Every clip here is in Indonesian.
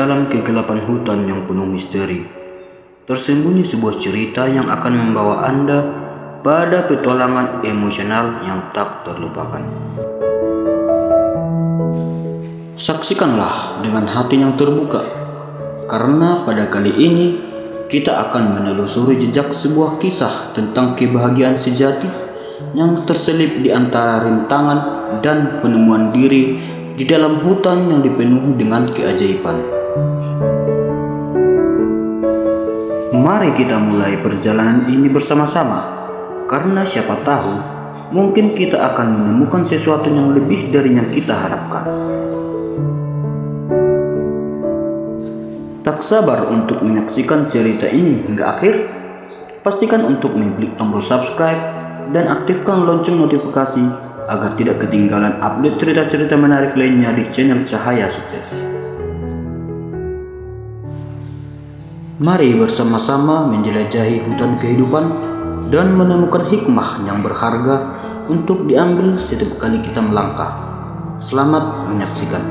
dalam kegelapan hutan yang penuh misteri, tersembunyi sebuah cerita yang akan membawa Anda pada petualangan emosional yang tak terlupakan. Saksikanlah dengan hati yang terbuka, karena pada kali ini kita akan menelusuri jejak sebuah kisah tentang kebahagiaan sejati yang terselip di antara rintangan dan penemuan diri di dalam hutan yang dipenuhi dengan keajaiban. Mari kita mulai perjalanan ini bersama-sama, karena siapa tahu mungkin kita akan menemukan sesuatu yang lebih dari yang kita harapkan. Tak sabar untuk menyaksikan cerita ini hingga akhir? Pastikan untuk mengklik tombol subscribe dan aktifkan lonceng notifikasi agar tidak ketinggalan update cerita-cerita menarik lainnya di channel Cahaya Sukses. Mari bersama-sama menjelajahi hutan kehidupan dan menemukan hikmah yang berharga untuk diambil setiap kali kita melangkah. Selamat menyaksikan.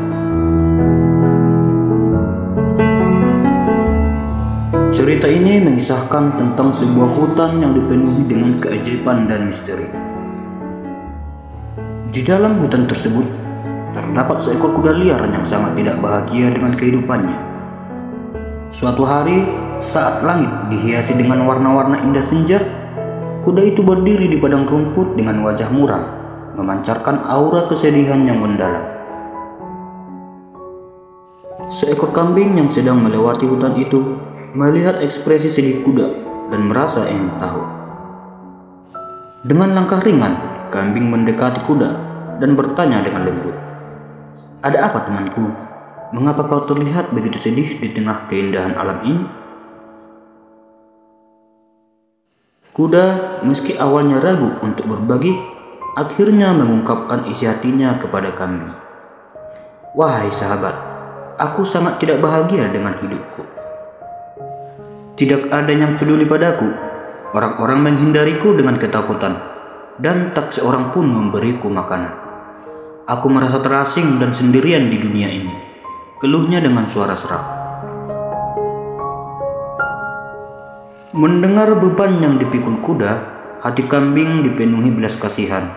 Cerita ini mengisahkan tentang sebuah hutan yang dipenuhi dengan keajaiban dan misteri. Di dalam hutan tersebut, terdapat seekor kuda liar yang sangat tidak bahagia dengan kehidupannya. Suatu hari, saat langit dihiasi dengan warna-warna indah senja, kuda itu berdiri di padang rumput dengan wajah muram, memancarkan aura kesedihan yang mendalam. Seekor kambing yang sedang melewati hutan itu melihat ekspresi sedih kuda dan merasa ingin tahu. Dengan langkah ringan, kambing mendekati kuda dan bertanya dengan lembut, "Ada apa temanku? Mengapa kau terlihat begitu sedih di tengah keindahan alam ini?" Kuda, meski awalnya ragu untuk berbagi, akhirnya mengungkapkan isi hatinya kepada kambing. "Wahai sahabat, aku sangat tidak bahagia dengan hidupku. Tidak ada yang peduli padaku. Orang-orang menghindariku dengan ketakutan, dan tak seorang pun memberiku makanan. Aku merasa terasing dan sendirian di dunia ini," keluhnya dengan suara serak. Mendengar beban yang dipikul kuda, hati kambing dipenuhi belas kasihan.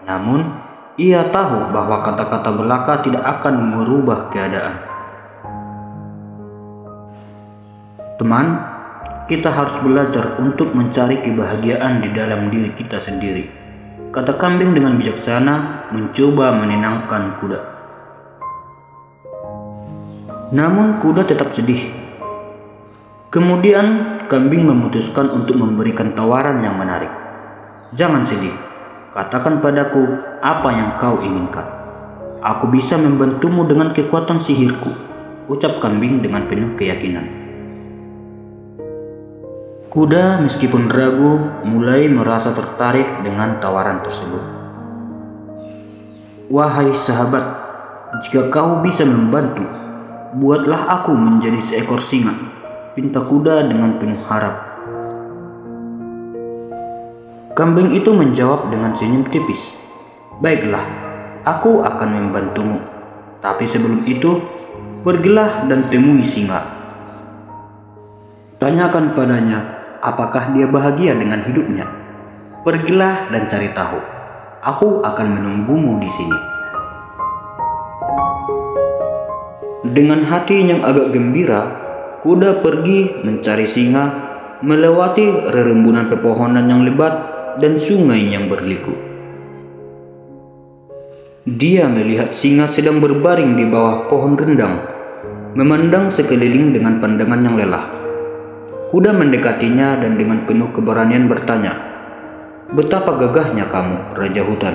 Namun, ia tahu bahwa kata-kata belaka tidak akan merubah keadaan. "Teman, kita harus belajar untuk mencari kebahagiaan di dalam diri kita sendiri," kata kambing dengan bijaksana, mencoba menenangkan kuda. Namun kuda tetap sedih. Kemudian kambing memutuskan untuk memberikan tawaran yang menarik. "Jangan sedih, katakan padaku apa yang kau inginkan. Aku bisa membantumu dengan kekuatan sihirku," ucap kambing dengan penuh keyakinan. Kuda meskipun ragu mulai merasa tertarik dengan tawaran tersebut. "Wahai sahabat, jika kau bisa membantu, buatlah aku menjadi seekor singa," pinta kuda dengan penuh harap. Kambing itu menjawab dengan senyum tipis, "Baiklah, aku akan membantumu. Tapi sebelum itu, pergilah dan temui singa. Tanyakan padanya apakah dia bahagia dengan hidupnya. Pergilah dan cari tahu. Aku akan menunggumu di sini." Dengan hati yang agak gembira, kuda pergi mencari singa, melewati rerembunan pepohonan yang lebat dan sungai yang berliku. Dia melihat singa sedang berbaring di bawah pohon rindang, memandang sekeliling dengan pandangan yang lelah. Kuda mendekatinya dan dengan penuh keberanian bertanya, "Betapa gagahnya kamu, Raja Hutan.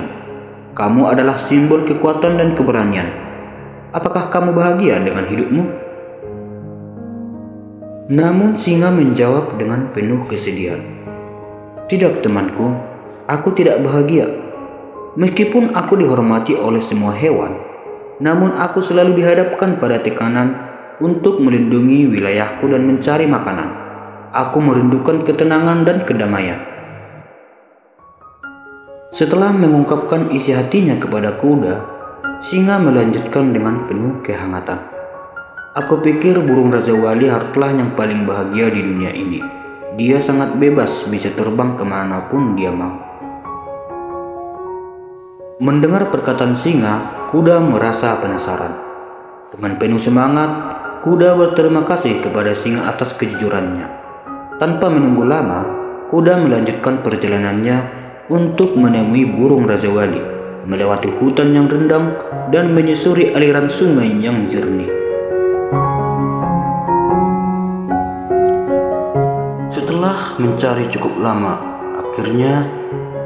Kamu adalah simbol kekuatan dan keberanian. Apakah kamu bahagia dengan hidupmu?" Namun singa menjawab dengan penuh kesedihan, "Tidak temanku, aku tidak bahagia. Meskipun aku dihormati oleh semua hewan, namun aku selalu dihadapkan pada tekanan untuk melindungi wilayahku dan mencari makanan. Aku merindukan ketenangan dan kedamaian." Setelah mengungkapkan isi hatinya kepada kuda, singa melanjutkan dengan penuh kehangatan, Aku pikir burung Raja Wali haruslah yang paling bahagia di dunia ini. Dia sangat bebas, bisa terbang kemanapun dia mau. Mendengar perkataan singa, kuda merasa penasaran. Dengan penuh semangat, kuda berterima kasih kepada singa atas kejujurannya. Tanpa menunggu lama, kuda melanjutkan perjalanannya untuk menemui burung Raja Wali, melewati hutan yang rindang dan menyusuri aliran sungai yang jernih. Setelah mencari cukup lama, akhirnya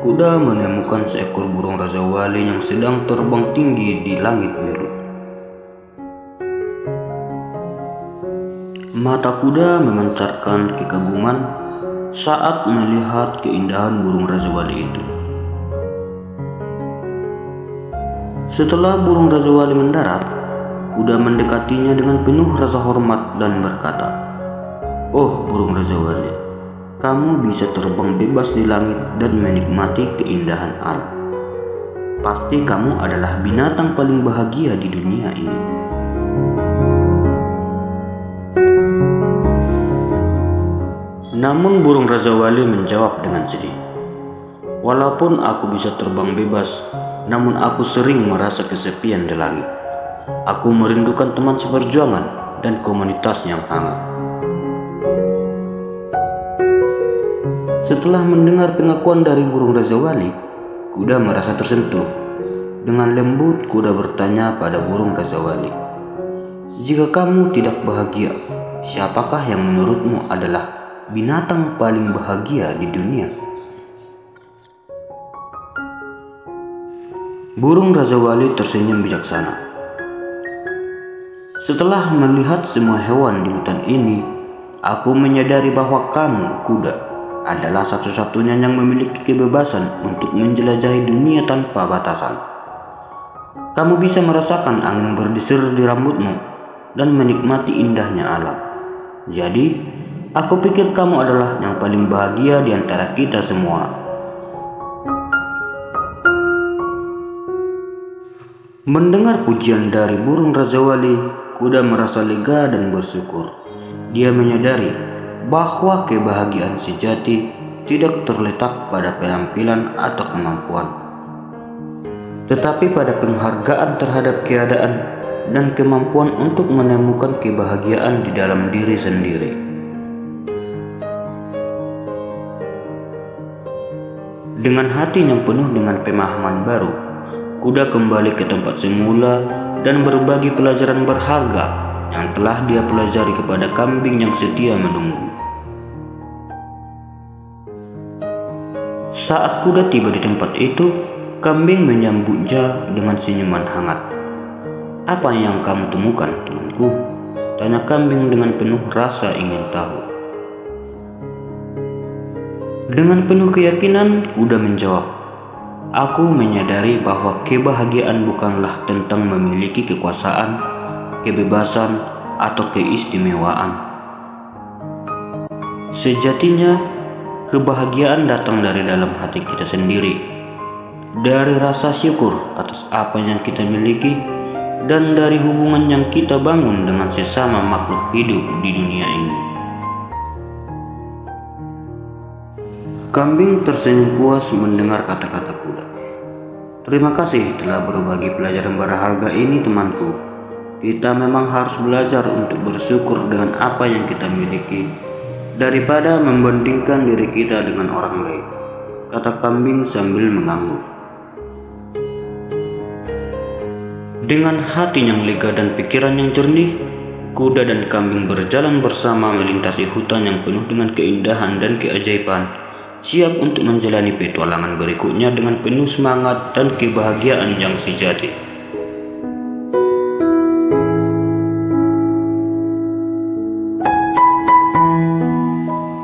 kuda menemukan seekor burung Raja Wali yang sedang terbang tinggi di langit biru. Mata kuda memancarkan kekaguman saat melihat keindahan burung Raja Wali itu. Setelah burung Raja Wali mendarat, kuda mendekatinya dengan penuh rasa hormat dan berkata, "Oh burung Raja Wali, kamu bisa terbang bebas di langit dan menikmati keindahan alam. Pasti kamu adalah binatang paling bahagia di dunia ini." Namun burung Raja Wali menjawab dengan sedih, "Walaupun aku bisa terbang bebas, namun aku sering merasa kesepian di langit. Aku merindukan teman seperjuangan dan komunitas yang hangat." Setelah mendengar pengakuan dari burung Raja Wali, kuda merasa tersentuh. Dengan lembut, kuda bertanya pada burung Raja Wali, "Jika kamu tidak bahagia, siapakah yang menurutmu adalah binatang paling bahagia di dunia?" Burung Raja Wali tersenyum bijaksana. "Setelah melihat semua hewan di hutan ini, aku menyadari bahwa kamu, kuda, adalah satu-satunya yang memiliki kebebasan untuk menjelajahi dunia tanpa batasan. Kamu bisa merasakan angin berdesir di rambutmu dan menikmati indahnya alam. Jadi, aku pikir kamu adalah yang paling bahagia di antara kita semua." Mendengar pujian dari burung Raja Wali, kuda merasa lega dan bersyukur. Dia menyadari bahwa kebahagiaan sejati tidak terletak pada penampilan atau kemampuan, tetapi pada penghargaan terhadap keadaan dan kemampuan untuk menemukan kebahagiaan di dalam diri sendiri. Dengan hati yang penuh dengan pemahaman baru, kuda kembali ke tempat semula dan berbagi pelajaran berharga yang telah dia pelajari kepada kambing yang setia menunggu. Saat kuda tiba di tempat itu, kambing menyambutnya dengan senyuman hangat. "Apa yang kamu temukan, temanku?" tanya kambing dengan penuh rasa ingin tahu. Dengan penuh keyakinan, kuda menjawab, "Aku menyadari bahwa kebahagiaan bukanlah tentang memiliki kekuasaan, kebebasan, atau keistimewaan. Sejatinya, kebahagiaan datang dari dalam hati kita sendiri, dari rasa syukur atas apa yang kita miliki, dan dari hubungan yang kita bangun dengan sesama makhluk hidup di dunia ini." Kambing tersenyum puas mendengar kata-kata kuda. "Terima kasih telah berbagi pelajaran berharga ini, temanku. Kita memang harus belajar untuk bersyukur dengan apa yang kita miliki daripada membandingkan diri kita dengan orang lain," kata kambing sambil mengangguk. Dengan hati yang lega dan pikiran yang jernih, kuda dan kambing berjalan bersama melintasi hutan yang penuh dengan keindahan dan keajaiban, siap untuk menjalani petualangan berikutnya dengan penuh semangat dan kebahagiaan yang sejati.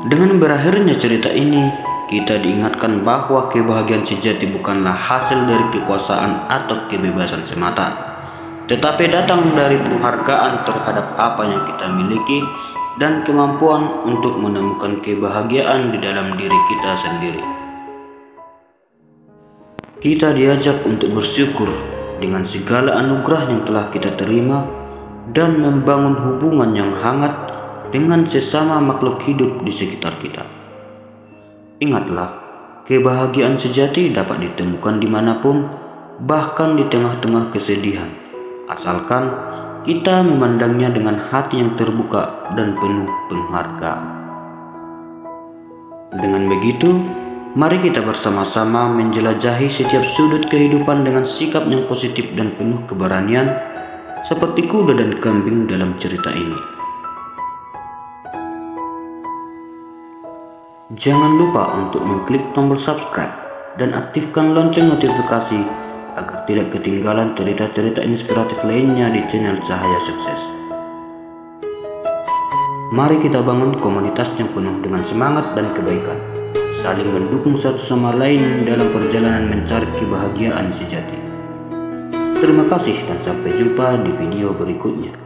Dengan berakhirnya cerita ini, kita diingatkan bahwa kebahagiaan sejati bukanlah hasil dari kekuasaan atau kebebasan semata, tetapi datang dari penghargaan terhadap apa yang kita miliki dan kemampuan untuk menemukan kebahagiaan di dalam diri kita sendiri. Kita diajak untuk bersyukur dengan segala anugerah yang telah kita terima dan membangun hubungan yang hangat dengan sesama makhluk hidup di sekitar kita. Ingatlah, kebahagiaan sejati dapat ditemukan dimanapun, bahkan di tengah-tengah kesedihan, asalkan kita memandangnya dengan hati yang terbuka dan penuh penghargaan. Dengan begitu, mari kita bersama-sama menjelajahi setiap sudut kehidupan dengan sikap yang positif dan penuh keberanian, seperti kuda dan kambing dalam cerita ini. Jangan lupa untuk mengklik tombol subscribe dan aktifkan lonceng notifikasi agar tidak ketinggalan cerita-cerita inspiratif lainnya di channel Cahaya Sukses. Mari kita bangun komunitas yang penuh dengan semangat dan kebaikan, saling mendukung satu sama lain dalam perjalanan mencari kebahagiaan sejati. Terima kasih dan sampai jumpa di video berikutnya.